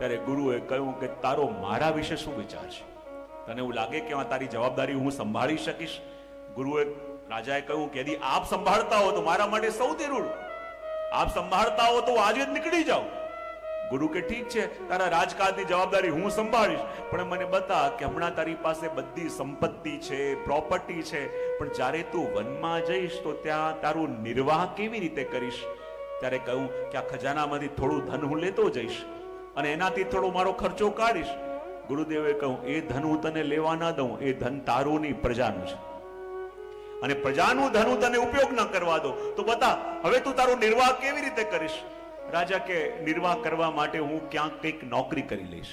ત્યારે ગુરુએ કહ્યું કે તારો મારા વિશે શું વિચાર છે? તને એવું લાગે કે તારી જવાબદારી હું સંભાળી શકીશ? ગુરુએ, રાજાએ કહ્યું કે યદિ આપ સંભાળતા હો તો મારા માટે સૌથી રૂડ, આપ સંભાળતા હો તો આજે જ નીકળી જાઓ. ગુરુ કે ઠીક છે, તારા રાજકાજની જવાબદારી હું સંભાળીશ, પણ મને બતા કે હમણાં તારી પાસે બધી સંપત્તિ છે, પ્રોપર્ટી છે, પણ જ્યારે તું વનમાં જઈશ તો ત્યાં તારું નિર્વાહ કેવી રીતે કરીશ? ત્યારે કહ્યું કે આ ખજાનામાંથી થોડું ધન હું લેતો જઈશ અને એનાથી થોડો મારો ખર્ચો કાઢીશ. ગુરુદેવે કહ્યું એ ધન હું તને લેવા ના દઉં, એ ધન તારું નહીં, પ્રજાનું છે, અને પ્રજાનું ધન હું તને ઉપયોગ ન કરવા દો તો બતા હવે તું તારો નિર્વાહ કેવી રીતે કરીશ? રાજા કે નિર્વાહ કરવા માટે હું ક્યાંક કંઈક નોકરી કરી લઈશ.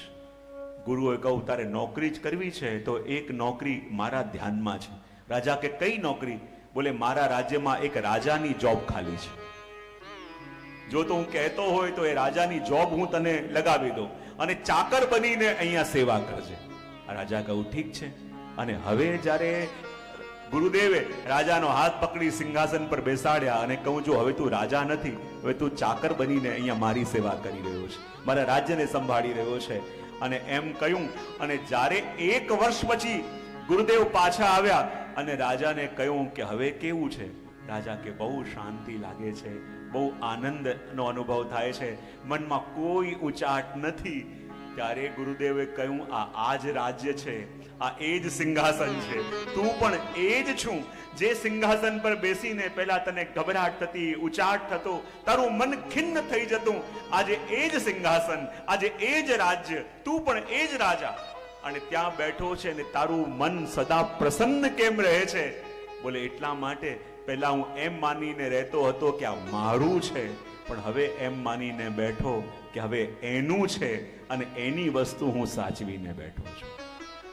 ગુરુએ કહ્યું તારે નોકરી જ કરવી છે તો એક નોકરી મારા ધ્યાનમાં છે. રાજા કે કઈ નોકરી? બોલે મારા રાજ્યમાં એક રાજાની જોબ ખાલી છે, જો તો હું કહેતો હોય તો એ રાજાની જોબ હું તને લગાવી દઉં અને ચાકર બનીને અહીંયા સેવા કરજે. રાજા કહ્યું ઠીક છે. અને હવે જ્યારે ગુરુદેવે રાજાનો હાથ પકડી સિંહાસન પર બેસાડ્યા અને કહું જો હવે તું રાજા નથી, હવે તું ચાકર બનીને અહીંયા મારી સેવા કરી રહ્યો છે, મારા રાજ્યને સંભાળી રહ્યો છે. અને એમ કહ્યું, અને જ્યારે 1 વર્ષ પછી ગુરુદેવ પાછા આવ્યા અને રાજાને કહ્યું કે હવે કેવું છે? રાજા કે બહુ શાંતિ લાગે છે, બહુ આનંદનો અનુભવ થાય છે, મનમાં કોઈ ઉચાટ નથી. ત્યારે ગુરુદેવે કહ્યું આ જ રાજ્ય છે, આ એ જ સિંહાસન છે, તું પણ એ જ છું જે સિંહાસન પર બેસીને પહેલા તને ગભરાટ થતી, ઉચાટ થતો, તારું મન ખિન્ન થઈ જતું, આજે એ જ સિંહાસન, આજે એ જ રાજ્ય, તું પણ એ જ રાજા અને ત્યાં બેઠો છે ને તારું મન સદા પ્રસન્ન કેમ રહે છે? બોલે એટલા માટે પહેલા હું એમ માનીને રહેતો હતો કે આ મારું છે, પણ હવે એમ માનીને બેઠો કે હવે એનું છે અને એની વસ્તુ હું સાચવીને બેઠો છું.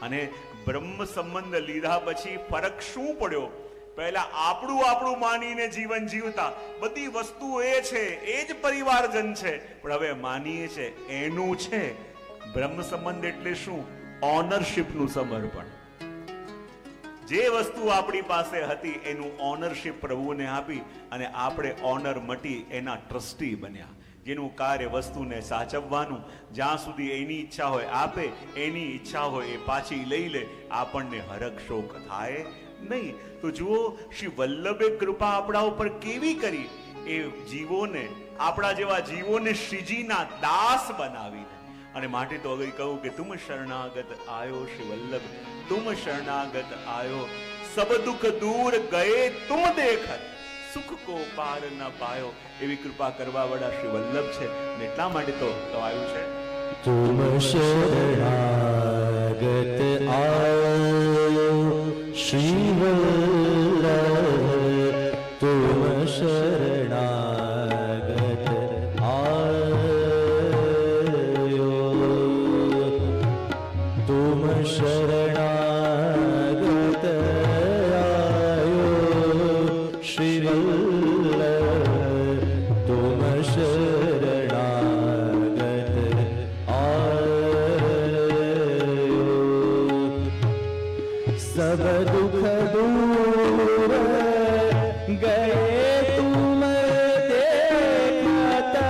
અને બ્રહ્મ સંબંધ લીધા પછી ફરક શું પડ્યો? પહેલા આપણું માનીને જીવન જીવતા, બધી વસ્તુ એ છે, એ જ પરિવારજન છે, પણ હવે માનીએ છે એનું છે. બ્રહ્મ સંબંધ એટલે શું? ઓનરશિપનું સમર્પણ. જે વસ્તુ આપણી પાસે હતી એનું ઓનરશિપ પ્રભુને આપી અને આપણે ઓનર મટી એના ટ્રસ્ટી બન્યા. જેનું કાર્ય વસ્તુને સાચવવાનું, જ્યાં સુધી એની ઈચ્છા હોય આપે, એની ઈચ્છા હોય એ પાછી લઈ લે, આપણને હરખ શોક થાય નહીં. તો જુઓ શ્રી વલ્લભે કૃપા આપણા ઉપર કેવી કરી, એ જીવોને, આપણા જેવા જીવોને શ્રીજીના દાસ બનાવીને. અને માટે તો હવે કહું કે તુમ શરણાગત આયો શ્રી વલ્લભ, તુમ શરણાગત આયો, સબ દુઃખ દૂર ગયે તુમ દેખત, સુખ કો પાર ન પાયો. એવી કૃપા કરવા વાળા શ્રી વલ્લભ છે, અને એટલા માટે તો આવ્યું છે તુમ શરણાગત जगत आयो श्री वल्लभ तुम शरणागत आयो तुम शरणागत आयो श्री वल्लभ तुम शरणागत आयो सब दुख दूर गए तुम देखता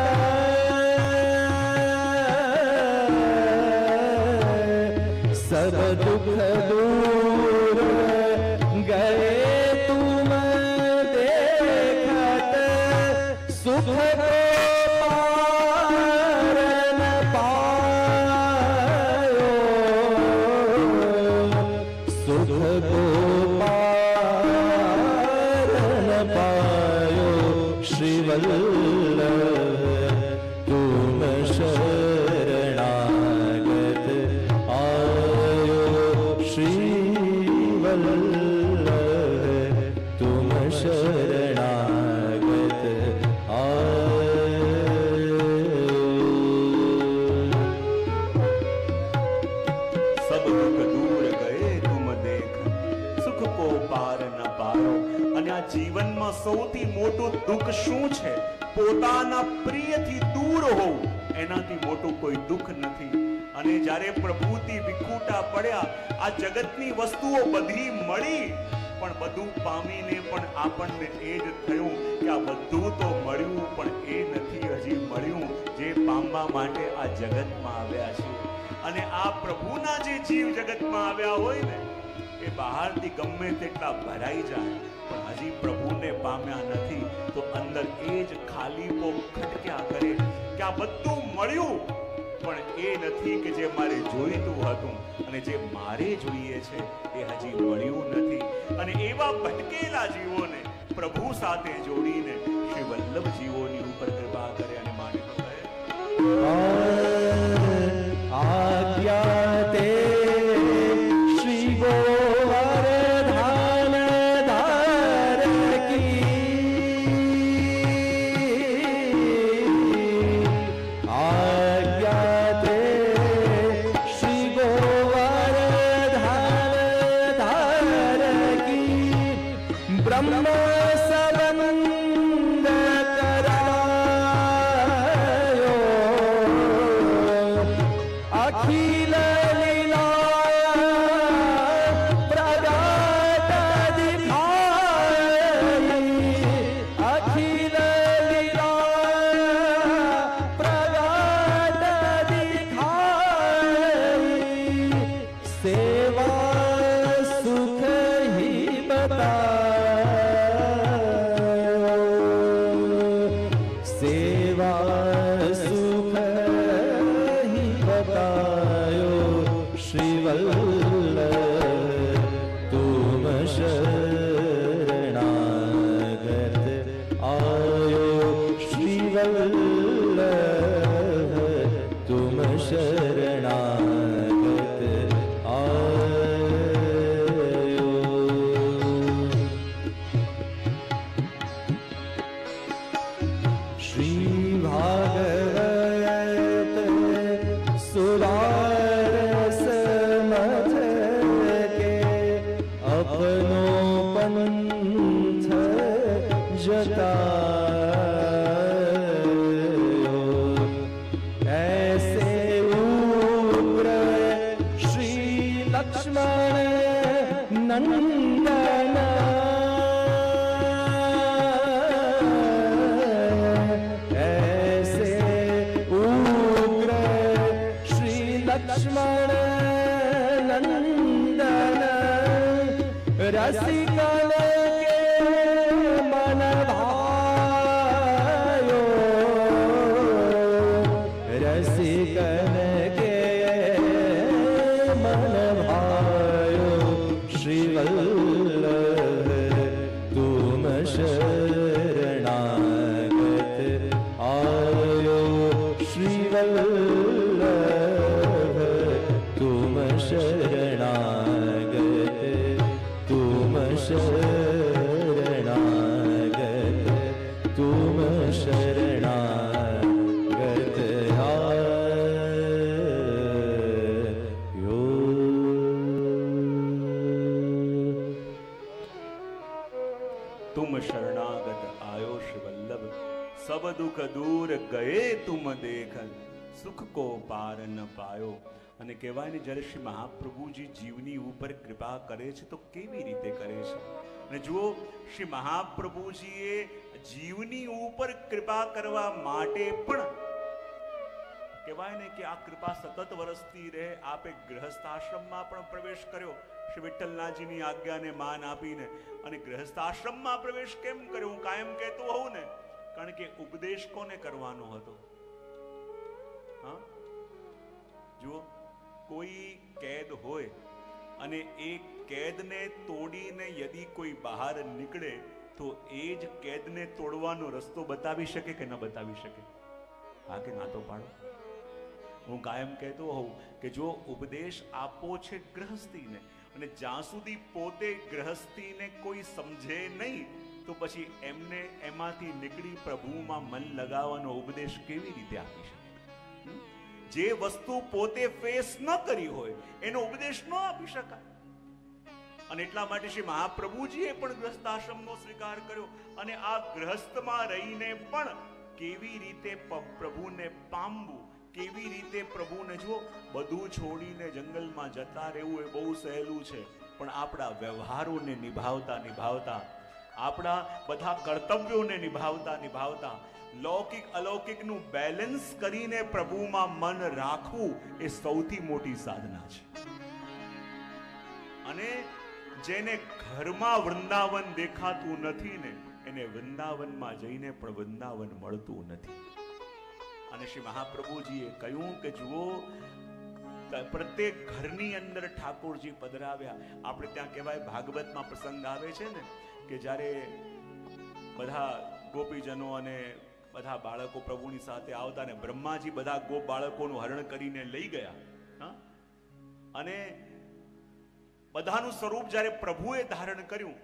सब दुख दूर गए तुम देखत सुख को पार न पायो सुख को पार न पायो श्री वल्लभ तुम शरणागत आयो श्री वल्लभ तुम शरणागत आयो सब दुख दूर गए तुम देख સુખ કો પાર ન પાયો. અને આ જીવનમાં સૌથી મોટું દુઃખ શું છે? પોતાના પ્રિયથી દૂર હોવું, એનાથી મોટું કોઈ દુઃખ નથી. અને જ્યારે પ્રભુથી વિખૂટા પડ્યા, આ જગતની વસ્તુઓ બધી મળી, પણ બધું પામીને પણ આપણને એ જ થયું કે આ બધું તો મળ્યું પણ એ નથી હજી મળ્યું જે પામવા માટે આ જગતમાં આવ્યા છે. અને આ પ્રભુના જે જીવ જગતમાં આવ્યા હોય ને, એ બહારથી ગમે તેટલા ભરાઈ જાય, પણ હજી પ્રભુને પામ્યા નથી, તો અંદર એ જ ખાલીપો ખટક્યા કરે કે આ બધું મળ્યું પણ એ નથી કે જે મારે જોઈતું હતું, અને જે મારે જોઈએ છે એ હજી મળ્યું નથી. અને એવા ભટકેલા જીવોને પ્રભુ સાથે જોડીને શ્રી વલ્લભ જીવોની ઉપર કૃપા કરે અને માટે કહે आज्ञा ते श्री गोवर्धन धार की आज्ञा ते श्री गोवर्धन धार की ब्रह्म संबंध करायो अखिल लीला प्रगट दिखाई अखिल लीला प्रगट दिखाई सेवा सुख ही बतायो सेवा सुख ही बतायो श्री वल्लभ तुम शरणागत आयो श्री वल्लभ तुम शरणागत आयो श्री भागवत सुरारस मथ के अपनो पंथ जतायो ऐसे उग्र श्री लक्ष्मण नंदन ऐसे उग्र श्री लक्ष्मण नंदन रसिकन के मन भायो तुम शरणागत आयो श्री वल्लभ, सब दुख दूर गए तुम देख, सुख को पार न पायो. અને કહેવાય ને, જ્યારે શ્રી મહાપ્રભુજી જીવની ઉપર કૃપા કરે છે તો કેવી રીતે કરે છે. અને જુઓ, શ્રી મહાપ્રભુજીએ જીવની ઉપર કૃપા કરવા માટે પણ કહેવાય ને કે આ કૃપા સતત વરસતી રહે. આપે ગૃહસ્થાશ્રમમાં પણ પ્રવેશ કર્યો શ્રી વિઠ્ઠલનાથજીની આજ્ઞાને માન આપીને. અને ગૃહસ્થાશ્રમમાં પ્રવેશ કેમ કર્યો? હું કાયમ કહેતો હોઉં ને, કારણ કે ઉપદેશ કોને કરવાનો હતો? હા, જુઓ, કોઈ કેદ હોય અને એ કેદને તોડીને યદી કોઈ બહાર નીકળે તો એ જ કેદને તોડવાનો રસ્તો બતાવી શકે કે ન બતાવી શકે? હા કે ના તો પાડો. હું કાયમ કહેતો હોઉં કે જો ઉપદેશ આપો છે ગ્રહસ્થીને, અને જ્યાં સુધી પોતે ગ્રહસ્થીને કોઈ સમજે નહીં તો પછી એમને એમાંથી નીકળી પ્રભુમાં મન લગાવવાનો ઉપદેશ કેવી રીતે આપી શકે? જે વસ્તુ પોતે ફેસ ન કરી હોય એનો ઉપદેશ ન આપી શકાય. અને એટલા માટે શ્રી મહાપ્રભુજીએ પણ ગ્રહસ્થાશ્રમનો સ્વીકાર કર્યો. અને આ ગ્રહસ્થમાં રહીને પણ કેવી રીતે પ્રભુને પામવું, કેવી રીતે પ્રભુને, જો બધું છોડીને જંગલમાં જતા રહેવું એ બહુ સહેલું છે, પણ આપણા વ્યવહારોને નિભાવતા નિભાવતા, આપણા બધા કર્તવ્યોને નિભાવતા નિભાવતા લૌકિક અલૌકિકનું બેલેન્સ કરીને પ્રભુમાં મન રાખવું એ સૌથી મોટી સાધના છે. અને જેને ઘરમાં વૃંદાવન દેખાતું નથી ને, એને વૃંદાવનમાં જઈને પણ વૃંદાવન મળતું નથી. અને શ્રી મહાપ્રભુજીએ કહ્યું કે જુઓ, પ્રત્યેક ઘરની અંદર ઠાકોરજી પધરાવ્યા. આપણે ત્યાં કહેવાય, ભાગવતમાં પ્રસંગ આવે છે ને કે જ્યારે બધા ગોપીજનો અને બધા બાળકો પ્રભુની સાથે આવતા ને બ્રહ્માજી બધા ગોપ બાળકોનું હરણ કરીને લઈ ગયા. અને બધાનું સ્વરૂપ જ્યારે પ્રભુએ ધારણ કર્યું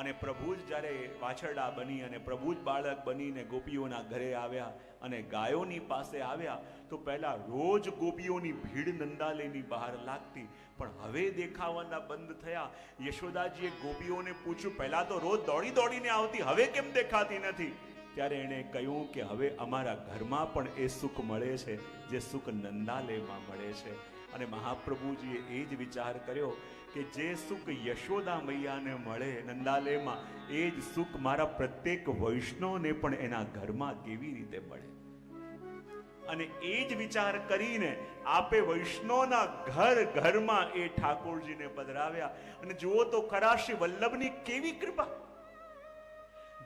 અને પ્રભુ જ જ્યારે વાછરડા બની અને પ્રભુ જ બાળક બનીને ગોપીઓના ઘરે આવ્યા અને ગાયોની પાસે આવ્યા તો પહેલા રોજ ગોપીઓની ભીડ નંદાલયની બહાર લાગતી, પણ હવે દેખાવાના બંધ થયા. યશોદાજીએ ગોપીઓને પૂછ્યું, પહેલા તો રોજ દોડી દોડીને આવતી, હવે કેમ દેખાતી નથી? ત્યારે એણે કહ્યું કે હવે અમારા ઘરમાં પણ એ સુખ મળે છે જે સુખ નંદાલયમાં મળે છે. અને મહાપ્રભુજીએ એ જ વિચાર કર્યો કે જે સુખ યશોદા મૈયાને મળે નંદાલયમાં, એ જ સુખ મારા પ્રત્યેક વૈષ્ણવને પણ એના ઘરમાં કેવી રીતે મળે. અને એ જ વિચાર કરીને આપે વૈષ્ણવના ઘરમાં એ ઠાકોરજીને પધરાવ્યા. અને જુઓ તો ખરા શ્રી વલ્લભની કેવી કૃપા!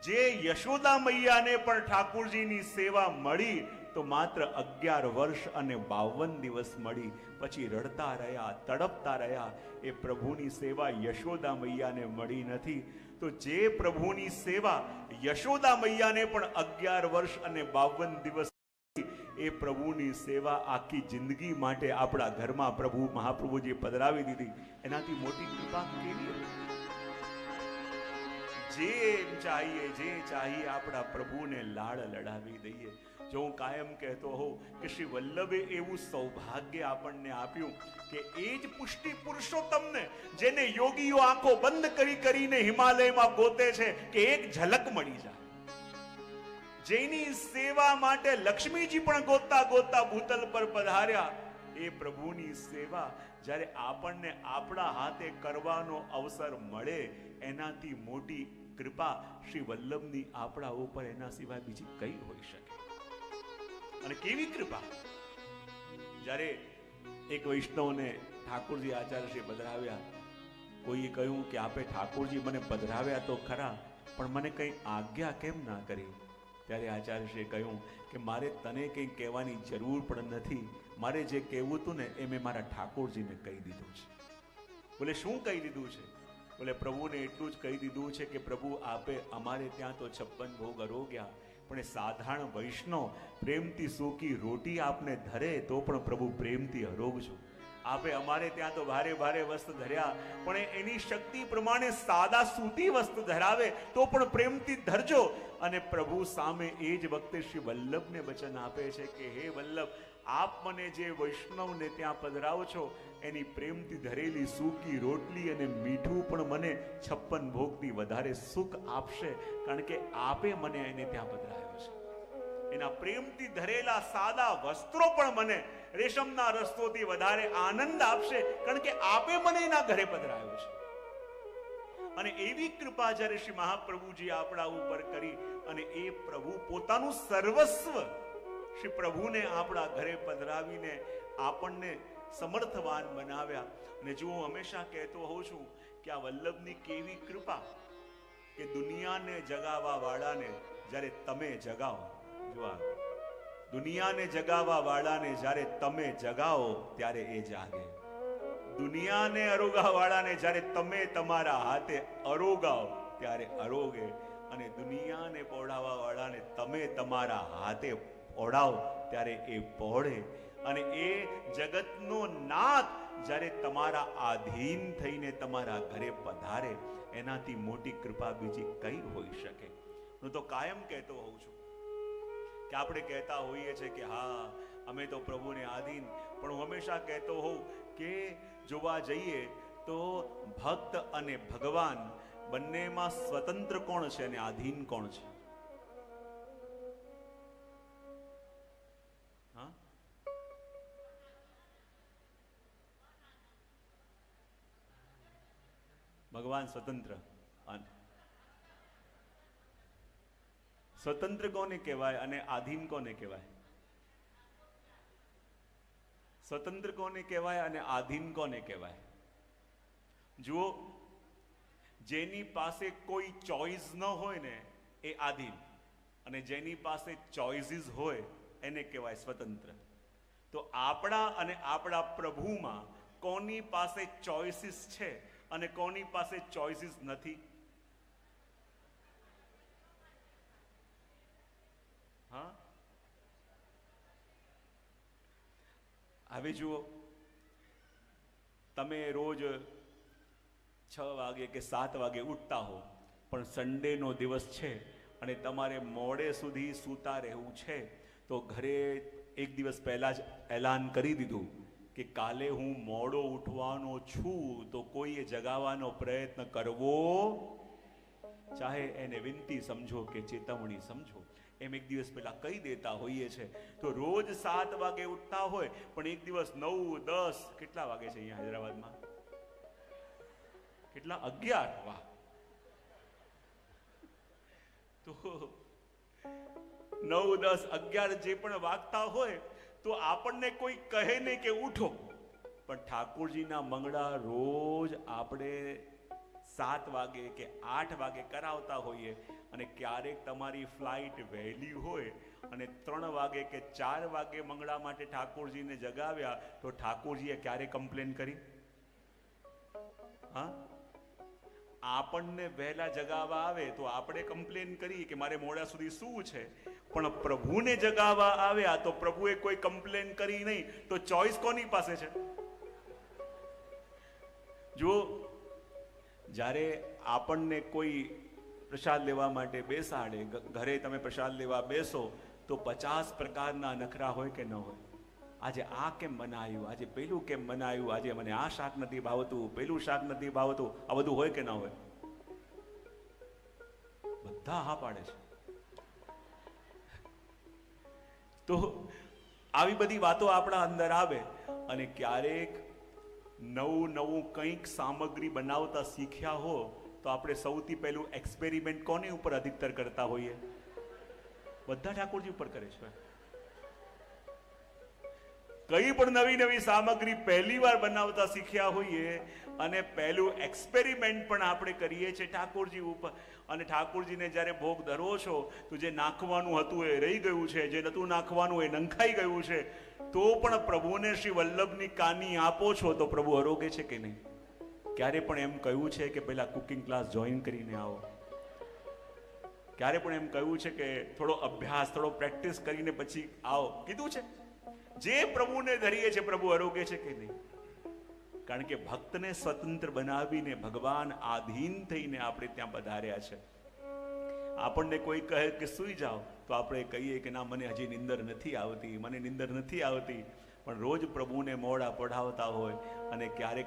જે યશોદા મૈયાને પણ ઠાકોરજીની સેવા મળી તો માત્ર 11 વર્ષ અને 52 દિવસ મળી. પછી રડતા રહ્યા, તડપતા રહ્યા. એ પ્રભુની સેવા યશોદા મૈયાને મળી નથી. તો જે પ્રભુની સેવા યશોદા મૈયાને પણ 11 વર્ષ અને 52 દિવસ, એ પ્રભુની સેવા આખી જિંદગી માટે આપણા ઘરમાં પ્રભુ મહાપ્રભુજીએ પધરાવી દીધી. એનાથી મોટી કૃપા કેવી? જે ચાહીએ આપણા પ્રભુને લાડ લડાવી દઈએ. જો હું કાયમ કહેતો હોઉં કે શ્રી વલ્લભે એવું સૌભાગ્ય આપણને આપ્યું કે એ જ પુષ્ટિ પુરુષોત્તમને, જેને યોગીઓ આંખો બંધ કરી કરીને હિમાલયમાં ગોતે છે કે એક ઝલક મળી જાય, જેની સેવા માટે લક્ષ્મીજી પણ ગોતતા ગોતતા ભૂતલ પર પધાર્યા, એ પ્રભુની સેવા જ્યારે આપણને આપણા હાથે કરવાનો અવસર મળે, એનાથી મોટી કૃપા શ્રી વલ્લભની આપણા ઉપર એના સિવાય બીજી કઈ હોઈ શકે? અને કેવી કૃપા! જ્યારે એક વૈષ્ણવને ઠાકોરજી આચાર્યશ્રી પધરાવ્યા, કોઈએ કહ્યું કે આપે ઠાકોરજી મને પધરાવ્યા તો ખરા, પણ મને કંઈ આજ્ઞા કેમ ના કરી? ત્યારે આચાર્યશ્રીએ કહ્યું કે મારે તને કંઈ કહેવાની જરૂર પણ નથી, મારે જે કહેવું હતું ને એ મેં મારા ઠાકોરજીને કહી દીધું છે. બોલે શું કહી દીધું છે? બોલે પ્રભુને એટલું જ કહી દીધું છે કે પ્રભુ આપે અમારે ત્યાં તો 56 ભોગ અરોગ્યા, પણ એ સાધારણ વૈષ્ણવ પ્રેમથી સૂકી રોટી આપને ધરે તો પણ પ્રભુ પ્રેમથી અરોગજો. આપે અમારે ત્યાં તો ભારે ભારે વસ્ત્ર ધર્યા, પણ એની શક્તિ પ્રમાણે સાદા સૂતી વસ્ત્ર ધરાવે તો પણ પ્રેમથી ધરજો. અને પ્રભુ સામે એ જ વખતે શ્રી વલ્લભને વચન આપે છે કે હે વલ્લભ, આપ મને જે વૈષ્ણવને ત્યાં પધરાવો છો એની પ્રેમથી ધરેલી સૂકી રોટલી અને મીઠું પણ મને 56 ભોગથી વધારે સુખ આપશે, કારણ કે આપે મને એને ત્યાં પધરાયો છે. એના પ્રેમથી ધરેલા સાદા વસ્ત્રો પણ મને રેશમના રસ્તોથી વધારે આનંદ આપશે, કારણ કે આપે મને એના ઘરે પધરાયો છે. અને એવી કૃપા જ્યારે શ્રી મહાપ્રભુજી આપણા ઉપર કરી અને એ પ્રભુ પોતાનું સર્વસ્વ શ્રી પ્રભુને આપણા ઘરે પધરાવીને આપણને સમર્થવાન બનાવ્યા. અને જો હું હંમેશા કહેતો હોઉં છું કે આ વલ્લભની કેવી કૃપા કે દુનિયાને જગાવવા વાળાને જ્યારે તમે જગાવો, જો દુનિયાને જગાવવા વાળાને જ્યારે તમે જગાવો ત્યારે એ જાગે. દુનિયાને અરોગા વાળાને જ્યારે તમે તમારા હાથે અરોગાઓ ત્યારે અરોગે. અને દુનિયાને પહોળાવવા વાળાને તમે તમારા હાથે પહોળાવો ત્યારે એ પહોળે. અને એ જગતનો નાથ જ્યારે તમારા આધીન થઈને તમારા ઘરે પધારે, એનાથી મોટી કૃપા બીજી કઈ હોઈ શકે? હું તો કાયમ કહેતો હોઉં છું કે આપણે કહેતા હોઈએ છીએ કે હા અમે તો પ્રભુને આધીન, પણ હું હંમેશા કહેતો હોઉં કે જોવા જઈએ તો ભક્ત અને ભગવાન બંનેમાં સ્વતંત્ર કોણ છે અને આધીન કોણ છે? હા, ભગવાન સ્વતંત્ર. સ્વતંત્ર કોને કહેવાય અને આધીન કોને કહેવાય? સ્વતંત્ર કોને કહેવાય અને આધીન કોને કહેવાય? જુઓ, જેની પાસે કોઈ ચોઈસ ન હોય ને એ આધીન, અને જેની પાસે ચોઇસીસ હોય એને કહેવાય સ્વતંત્ર. તો આપણા અને આપણા પ્રભુમાં કોની પાસે ચોઇસીસ છે અને કોની પાસે ચોઇસીસ નથી? હા, હવે જુઓ, તમે રોજ 6 વાગે કે 7 વાગે ઉઠતા હો, પણ સન્ડેનો દિવસ છે અને તમારે મોડે સુધી સૂતા રહેવું છે, તો ઘરે એક દિવસ પહેલા જ એલાન કરી દીધું કે કાલે હું મોડો ઉઠવાનો છું, તો કોઈએ જગાવવાનો પ્રયત્ન કરવો, ચાહે એને વિનંતી સમજો કે ચેતવણી સમજો, એમ એક દિવસ પહેલા કહી દેતા હોઈએ છે. તો રોજ 7 વાગે ઉઠતા હોય, પણ એક દિવસ 9, 10, કેટલા વાગે છે અહીંયા હૈદરાબાદમાં? કેટલા? 11. વાહ! તો 9, 10, 11 જે પણ વાગતા હોય તો આપણને કોઈ કહે નહીં કે ઉઠો, પણ ઠાકોરજીના મંગળા રોજ આપણે 7 વાગે કે 8 વાગે કરાવતા હોઈએ. અને ક્યારેક તમારી ફ્લાઇટ વહેલી હોય અને 3 વાગે કે 4 વાગે મંગળા માટે ઠાકોરજીને જગાવ્યા, તો ઠાકોરજીએ ક્યારે કમ્પ્લેન કરી? હા, આપણને વહેલા જગાવવા આવે તો આપણે કમ્પ્લેન કરી કે મારે મોડા સુધી શું છે, પણ પ્રભુને જગાવવા આવ્યા તો પ્રભુએ કોઈ કમ્પ્લેન કરી નહીં. તો ચોઈસ કોની પાસે છે? જો જ્યારે આપણને કોઈ પ્રસાદ લેવા માટે બેસાડે, ઘરે તમે પ્રસાદ લેવા બેસો તો 50 પ્રકારના નખરા હોય કે ન હોય? આજે આ કેમ બનાવ્યું, આજે પેલું કેમ બનાવ્યું, આજે મને આ શાક નથી ભાવતું, પેલું શાક નથી ભાવતું, આ બધું હોય કે ના હોય? બધા હા પાડે છે. તો આવી બધી વાતો આપણા અંદર આવે, અને ક્યારેક નવું કંઈક સામગ્રી બનાવતા શીખ્યા હો તો આપણે સૌથી પહેલું એક્સપેરિમેન્ટ કોની ઉપર અધિકતર કરતા હોઈએ? બધા ઠાકોરજી ઉપર કરે છે. કઈ પણ નવી સામગ્રી પહેલી વાર બનાવતા શીખ્યા હોઈએ અને પહેલું એક્સપેરિમેન્ટ પણ આપણે કરીએ છીએ ઠાકોરજી ઉપર. અને ઠાકોરજીને જ્યારે ભોગ ધરો છો તો જે નાખવાનું હતું એ રહી ગયું છે, જે નતું નાખવાનું એ નંખાઈ ગયું છે, તો પણ પ્રભુને શ્રી વલ્લભની કાની આપો છો તો પ્રભુ આરોગે છે કે નહીં? ક્યારે પણ એમ કહ્યું છે કે પહેલા કુકિંગ ક્લાસ જોઈન કરીને આવો? ક્યારે પણ એમ કહ્યું છે કે થોડો અભ્યાસ, થોડો પ્રેક્ટિસ કરીને પછી આવો? કીધું છે? જે પ્રભુને ધરીએ છે પ્રભુ આરોગે છે કે નહીં? કારણ કે ભક્તને સ્વતંત્ર બનાવીને ભગવાન આધીન થઈને આપણે ત્યાં પધાર્યા છે. આપણને કોઈ કહે કે સૂઈ જાઓ તો આપણે કહીએ કે ના મને હજી નિંદર નથી આવતી, મને નિંદર નથી આવતી. પણ રોજ પ્રભુને મોડા પઢાવતા હોય અને ક્યારેક